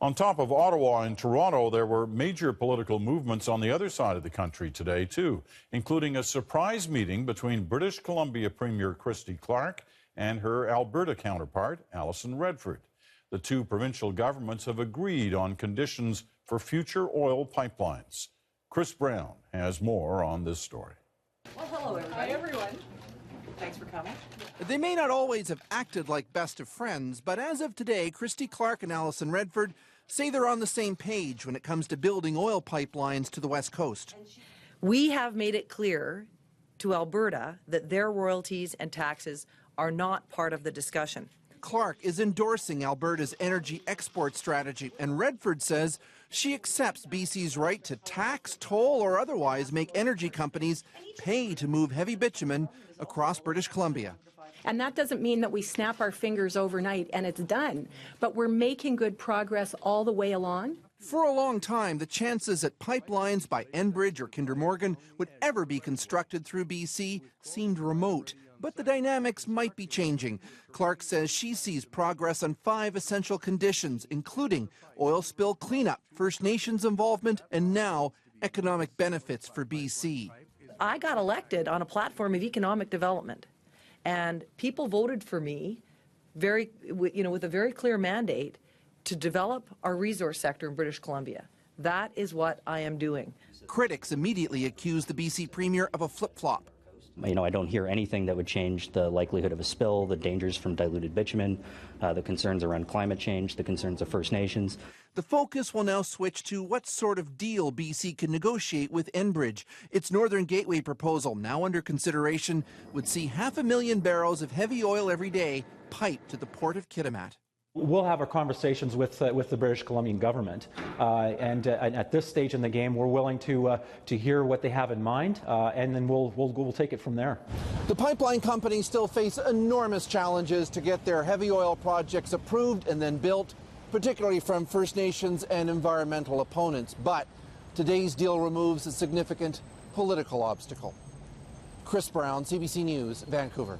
On top of Ottawa and Toronto, there were major political movements on the other side of the country today, too, including a surprise meeting between British Columbia Premier Christy Clark and her Alberta counterpart, Alison Redford. The two provincial governments have agreed on conditions for future oil pipelines. Chris Brown has more on this story. Well, hello, everybody. Hi, everyone. Thanks for coming. They may not always have acted like best of friends, but as of today, Christy Clark and Alison Redford say they're on the same page when it comes to building oil pipelines to the West Coast. We have made it clear to Alberta that their royalties and taxes are not part of the discussion. Clark is endorsing Alberta's energy export strategy, and Redford says she accepts BC's right to tax, toll, or otherwise make energy companies pay to move heavy bitumen across British Columbia. And that doesn't mean that we snap our fingers overnight and it's done, but we're making good progress all the way along. For a long time, the chances that pipelines by Enbridge or Kinder Morgan would ever be constructed through BC seemed remote. But the dynamics might be changing. Clark says she sees progress on 5 essential conditions, including oil spill cleanup, First Nations involvement, and now economic benefits for BC. I got elected on a platform of economic development, and people voted for me with a very clear mandate to develop our resource sector in British Columbia. That is what I am doing. Critics immediately accused the BC Premier of a flip-flop. I don't hear anything that would change the likelihood of a spill, the dangers from diluted bitumen, the concerns around climate change, the concerns of First Nations. The focus will now switch to what sort of deal BC can negotiate with Enbridge. Its Northern Gateway proposal, now under consideration, would see 500,000 barrels of heavy oil every day piped to the port of Kitimat. We'll have our conversations with the British Columbian government, and at this stage in the game, we're willing to hear what they have in mind, and then we'll take it from there. The pipeline companies still face enormous challenges to get their heavy oil projects approved and then built, particularly from First Nations and environmental opponents. But today's deal removes a significant political obstacle. Chris Brown, CBC News, Vancouver.